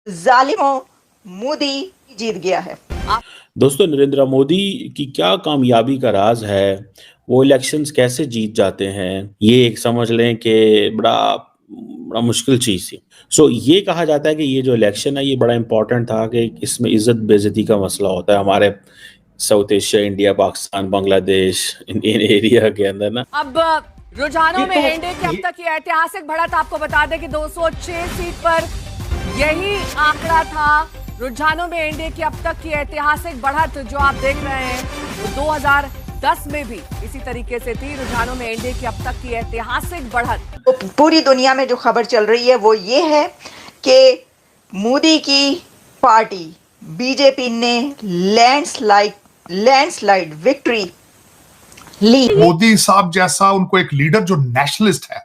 जालिमों, मोदी जीत गया है। दोस्तों, नरेंद्र मोदी की क्या कामयाबी का राज है? वो इलेक्शंस कैसे जीत जाते हैं? ये एक समझ लें कि बड़ा बड़ा मुश्किल चीज़ थी। ये कहा जाता है कि ये जो इलेक्शन है ये बड़ा इम्पोर्टेंट था कि इसमें इज्जत बेइज्जती का मसला होता है हमारे south Asia, India, Pakistan, Bangladesh इन एरिया के अंदर ना। अब रुझानों में एनडीए की अब तक की ऐतिहासिक बढ़त आपको बता दें कि 206 सीट पर यही आंकड़ा था। रुझानों में एनडीए की अब तक की ऐतिहासिक बढ़त जो आप देख रहे हैं वो 2010 में भी इसी तरीके से थी। रुझानों में एनडीए की अब तक की ऐतिहासिक बढ़त। तो पूरी दुनिया में जो खबर चल रही है वो ये है कि मोदी की पार्टी बीजेपी ने लैंडस्लाइड विक्ट्री ली। मोदी साहब जैसा उनको एक लीडर जो नेशनलिस्ट है,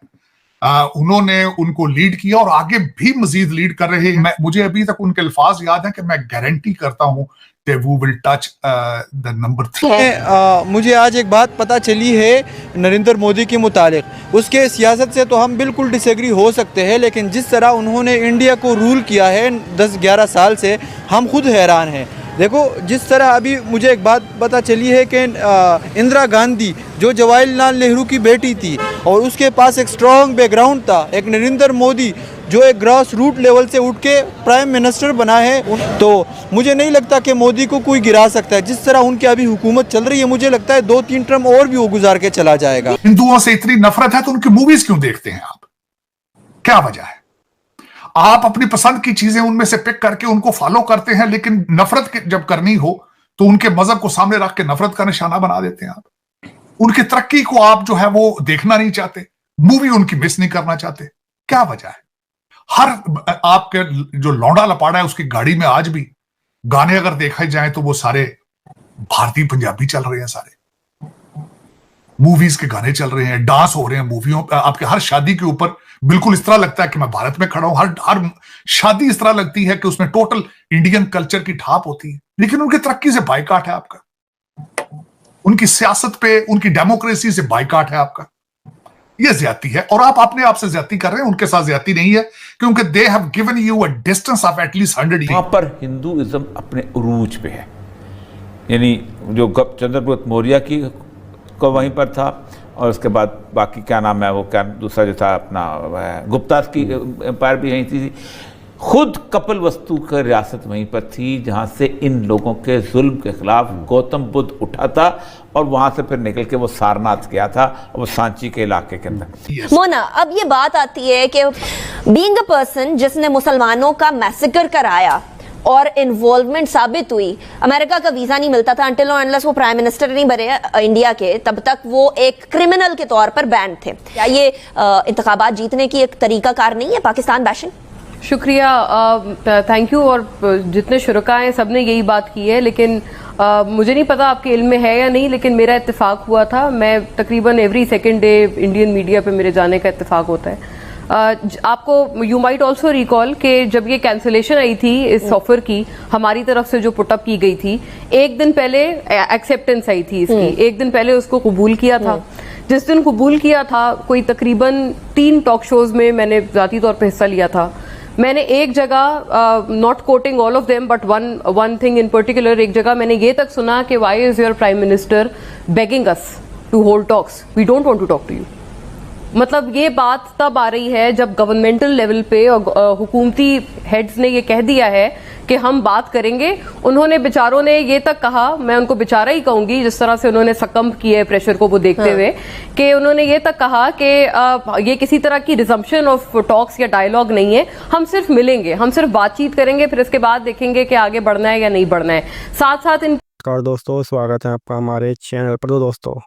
उन्होंने उनको लीड किया और आगे भी मजीद लीड कर रहे हैं। मुझे अभी तक उनके अल्फाज याद हैं कि मैं गारंटी करता हूं कि वो विल टच द नंबर 3। मुझे आज एक बात पता चली है नरेंद्र मोदी के मुतालिक। उसके सियासत से तो हम बिल्कुल डिसएग्री हो सकते हैं, लेकिन जिस तरह उन्होंने इंडिया को रूल किया है 10-11 साल से, हम खुद हैरान हैं। देखो, जिस तरह अभी मुझे एक बात पता चली है कि इंदिरा गांधी जो जवाहरलाल नेहरू की बेटी थी और उसके पास एक स्ट्रॉन्ग बैकग्राउंड था, एक नरेंद्र मोदी जो एक ग्रास रूट लेवल से उठ के प्राइम मिनिस्टर बना है, तो मुझे नहीं लगता कि मोदी को कोई गिरा सकता है। जिस तरह उनकी अभी हुकूमत चल रही है, मुझे लगता है 2-3 टर्म और भी वो गुजार के चला जाएगा। हिंदुओं से इतनी नफरत है तो उनकी मूवीज क्यों देखते हैं आप? क्या वजह है? आप अपनी पसंद की चीजें उनमें से पिक करके उनको फॉलो करते हैं, लेकिन नफरत जब करनी हो तो उनके मजहब को सामने रख के नफरत का निशाना बना देते हैं आप। उनकी तरक्की को आप जो है वो देखना नहीं चाहते, मूवी उनकी मिस नहीं करना चाहते। क्या वजह है? हर आपके जो लौंडा लपाड़ा है उसकी गाड़ी में आज भी गाने अगर देखे जाए तो वो सारे भारतीय पंजाबी चल रहे हैं, सारे मूवीज के गाने चल रहे हैं, डांस हो रहे हैं मूवियों। आपके हर शादी के ऊपर बिल्कुल इस तरह लगता है कि मैं भारत में खड़ा हूं। हर शादी इस तरह लगती है कि उसमें टोटल इंडियन कल्चर की ठाप होती है, लेकिन उनकी तरक्की से बाइकाट है आपका। उनकी सियासत पे, उनकी डेमोक्रेसी से बाइकाट है आपका। यह ज्यादती है और आप अपने आप से ज्यादती कर रहे हैं, उनके साथ ज्यादती नहीं है, क्योंकि they have given you a distance of at least 100 years. वहां पर हिंदुइज्म अपने उरूज पे है, यानी जो चंद्रगुप्त मौर्य की को वहीं पर था, और उसके बाद बाकी क्या नाम है वो, क्या दूसरा जो था अपना गुप्ता की एम्पायर भी यहीं थी। खुद कपिल वस्तु की रियासत वहीं पर थी जहाँ से इन लोगों के जुल्म के खिलाफ गौतम बुद्ध उठा था, और वहाँ से फिर निकल के वो सारनाथ गया था, और वो सांची के इलाके के अंदर। मोना, अब ये बात आती है कि बीइंग अ पर्सन जिसने मुसलमानों का मैसेकर कराया और इन्वॉल्वमेंट साबित हुई, अमेरिका का वीजा नहीं मिलता था अंटिल और अनलेस वो प्राइम मिनिस्टर नहीं बने इंडिया के, तब तक वो एक क्रिमिनल के तौर पर बैन थे। क्या ये इंतखाबात जीतने की एक तरीकाकार नहीं है पाकिस्तान बैशिंग? शुक्रिया, थैंक यू। और जितने शुरका हैं सब ने यही बात की है, लेकिन मुझे नहीं पता आपके इल्म में है या नहीं, लेकिन मेरा इत्तेफाक हुआ था। मैं तकरीबन every second day Indian media पे मेरे जाने का इत्तेफाक होता है। आपको यू माइट ऑल्सो रिकॉल कि जब ये कैंसिलेशन आई थी इस ऑफर की हमारी तरफ से जो पुटअप की गई थी, एक दिन पहले एक्सेप्टेंस आई थी इसकी, एक दिन पहले उसको कबूल किया था। जिस दिन कबूल किया था, कोई तकरीबन 3 टॉक शोज में मैंने ज़ाती तौर पर हिस्सा लिया था। मैंने एक जगह, not quoting all of them but one thing in particular, एक जगह मैंने ये तक सुना कि why is your prime minister begging us to hold talks, we don't want to talk to you. मतलब ये बात तब आ रही है जब गवर्नमेंटल लेवल पे और हुकूमती हेड्स ने ये कह दिया है कि हम बात करेंगे। उन्होंने बेचारों ने ये तक कहा, मैं उनको बेचारा ही कहूंगी जिस तरह से उन्होंने सकम्प किया है प्रेशर को वो देखते हुए, कि उन्होंने ये तक कहा कि ये किसी तरह की रिजम्पशन ऑफ टॉक्स या डायलॉग नहीं है, हम सिर्फ मिलेंगे, हम सिर्फ बातचीत करेंगे, फिर इसके बाद देखेंगे कि आगे बढ़ना है या नहीं बढ़ना है। साथ साथ इन दोस्तों, स्वागत है आपका हमारे चैनल पर। दोस्तों,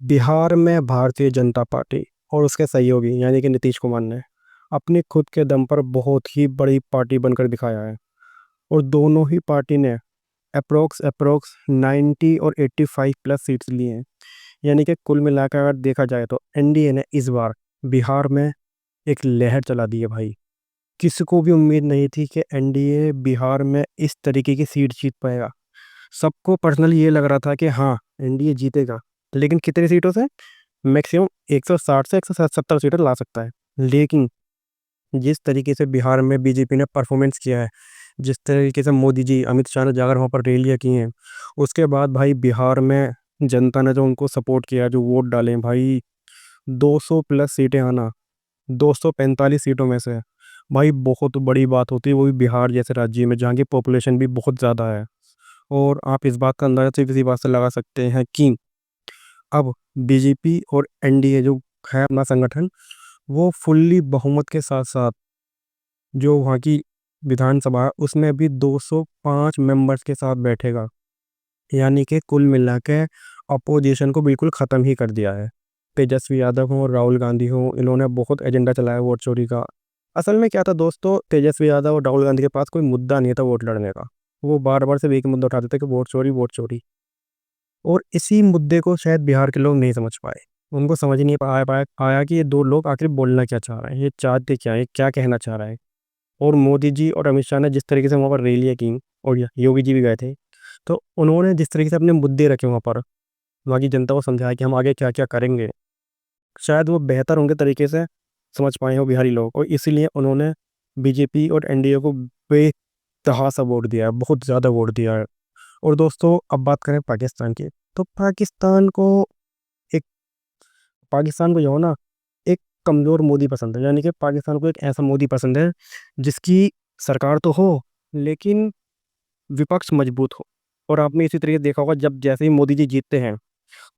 बिहार में भारतीय जनता पार्टी और उसके सहयोगी यानी कि नीतीश कुमार ने अपनी खुद के दम पर बहुत ही बड़ी पार्टी बनकर दिखाया है, और दोनों ही पार्टी ने अप्रोक्स 90 और 85 प्लस सीट्स लिए हैं। यानी कि कुल मिलाकर अगर देखा जाए तो एनडीए ने इस बार बिहार में एक लहर चला दी है भाई। किसी को भी उम्मीद नहीं थी कि एनडीए बिहार में इस तरीके की सीट जीत पाएगा। सबको पर्सनली ये लग रहा था कि हाँ, एनडीए जीतेगा, लेकिन कितनी सीटों से? मैक्सिमम 160 से 170 सीटें ला सकता है। लेकिन जिस तरीके से बिहार में बीजेपी ने परफॉर्मेंस किया है, जिस तरीके से मोदी जी, अमित शाह ने जाकर वहाँ पर रैलियाँ की हैं, उसके बाद भाई बिहार में जनता ने जो उनको सपोर्ट किया, जो वोट डाले हैं भाई, 200 प्लस सीटें आना, 245 सीटों में से, भाई बहुत बड़ी बात होती है, वो भी बिहार जैसे राज्य में जहाँ की पॉपुलेशन भी बहुत ज़्यादा है। और आप इस बात का अंदाज़ा सिर्फ इसी बात से लगा सकते हैं कि अब बीजेपी और एनडीए जो है अपना संगठन, वो फुल्ली बहुमत के साथ साथ जो वहाँ की विधानसभा है उसमें भी 205 मेंबर्स के साथ बैठेगा। यानी कि कुल मिला के अपोजिशन को बिल्कुल ख़त्म ही कर दिया है। तेजस्वी यादव हों, राहुल गांधी हों, इन्होंने बहुत एजेंडा चलाया वोट चोरी का। असल में क्या था दोस्तों, तेजस्वी यादव और राहुल गांधी के पास कोई मुद्दा नहीं था वोट लड़ने का। वो बार बार सिर्फ एक ही मुद्दा उठाते थे कि वोट चोरी, वोट चोरी। और इसी मुद्दे को शायद बिहार के लोग नहीं समझ पाए। उनको समझ ही नहीं आया कि ये दो लोग आखिर बोलना क्या चाह रहे हैं, ये चाहते क्या है, क्या कहना चाह रहे हैं। और मोदी जी और अमित शाह ने जिस तरीके से वहाँ पर रैलियाँ की, और योगी जी भी गए थे, तो उन्होंने जिस तरीके से अपने मुद्दे रखे वहाँ पर, वहाँ की जनता को समझाया कि हम आगे क्या क्या करेंगे, शायद वो बेहतर उनके तरीके से समझ पाए हो बिहारी लोग, और इसीलिए उन्होंने बीजेपी और एनडीए को बेतहासा वोट दिया है, बहुत ज़्यादा वोट दिया है। और दोस्तों अब बात करें पाकिस्तान की, तो पाकिस्तान को जो है ना, एक कमज़ोर मोदी पसंद है। यानी कि पाकिस्तान को एक ऐसा मोदी पसंद है जिसकी सरकार तो हो लेकिन विपक्ष मजबूत हो। और आपने इसी तरीके देखा होगा, जब जैसे ही मोदी जी जीतते हैं,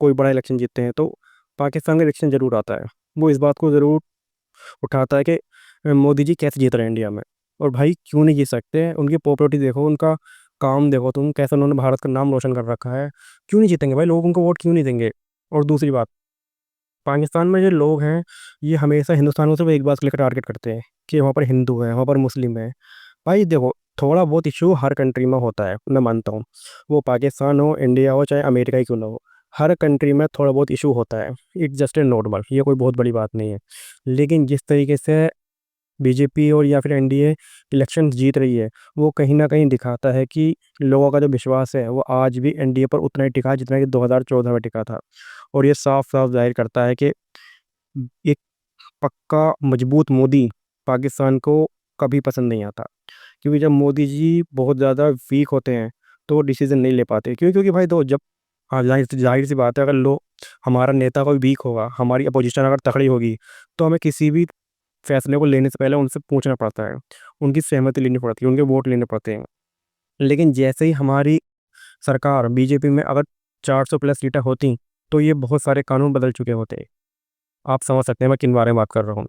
कोई बड़ा इलेक्शन जीतते हैं, तो पाकिस्तान का इलेक्शन ज़रूर आता है। वो इस बात को ज़रूर उठाता है कि मोदी जी कैसे जीत रहे हैं इंडिया में। और भाई क्यों नहीं जीत सकते हैं, उनकी पॉपुलरिटी देखो, उनका काम देखो तुम, कैसे उन्होंने भारत का नाम रोशन कर रखा है। क्यों नहीं जीतेंगे भाई, लोग उनको वोट क्यों नहीं देंगे। और दूसरी बात, पाकिस्तान में जो लोग हैं, ये हमेशा हिंदुस्तान को सिर्फ एक बात को लेकर टारगेट करते हैं कि वहाँ पर हिंदू है, वहाँ पर मुस्लिम है। भाई देखो, थोड़ा बहुत इशू हर कंट्री में होता है, मैं मानता हूँ। वो पाकिस्तान हो, इंडिया हो, चाहे अमेरिका ही क्यों ना हो, हर कंट्री में थोड़ा बहुत इशू होता है। इट्स जस्ट ए नॉर्मल, ये कोई बहुत बड़ी बात नहीं है। लेकिन जिस तरीके से बीजेपी और या फिर एनडीए इलेक्शन जीत रही है, वो कहीं ना कहीं दिखाता है कि लोगों का जो विश्वास है वो आज भी एनडीए पर उतना ही टिका है जितना कि 2014 में टिका था। और ये साफ साफ जाहिर करता है कि एक पक्का मजबूत मोदी पाकिस्तान को कभी पसंद नहीं आता। क्योंकि जब मोदी जी बहुत ज़्यादा वीक होते हैं तो वो डिसीजन नहीं ले पाते। क्योंकि भाई दो जब, हाँ, जाहिर सी बात है, अगर लोग, हमारा नेता कोई वीक होगा, हमारी अपोजिशन अगर तगड़ी होगी, तो हमें किसी भी फैसले को लेने से पहले उनसे पूछना पड़ता है, उनकी सहमति लेनी पड़ती है, उनके वोट लेने पड़ते हैं। लेकिन जैसे ही हमारी सरकार बीजेपी में अगर 400 प्लस सीटें होती, तो ये बहुत सारे कानून बदल चुके होते। आप समझ सकते हैं मैं किन बारे में बात कर रहा हूँ।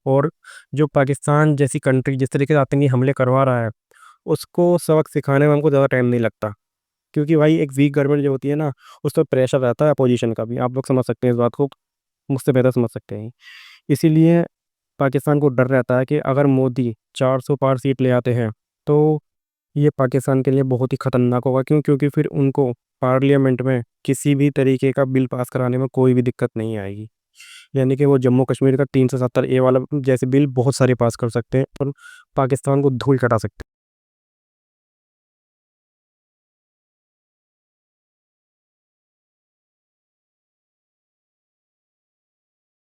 और जो पाकिस्तान जैसी कंट्री जिस तरीके से आतंकी हमले करवा रहा है, उसको सबक सिखाने में हमको ज़्यादा टाइम नहीं लगता। क्योंकि भाई एक वीक गवर्नमेंट जो होती है ना, उस पर प्रेशर रहता है अपोजिशन का भी। आप लोग समझ सकते हैं इस बात को, मुझसे बेहतर समझ सकते हैं। इसीलिए पाकिस्तान को डर रहता है कि अगर मोदी 400 पार सीट ले आते हैं, तो ये पाकिस्तान के लिए बहुत ही ख़तरनाक होगा। क्योंकि फिर उनको पार्लियामेंट में किसी भी तरीके का बिल पास कराने में कोई भी दिक्कत नहीं आएगी। यानी कि वो जम्मू कश्मीर का 370A वाला जैसे बिल बहुत सारे पास कर सकते हैं और पाकिस्तान को धूल चटा सकते हैं।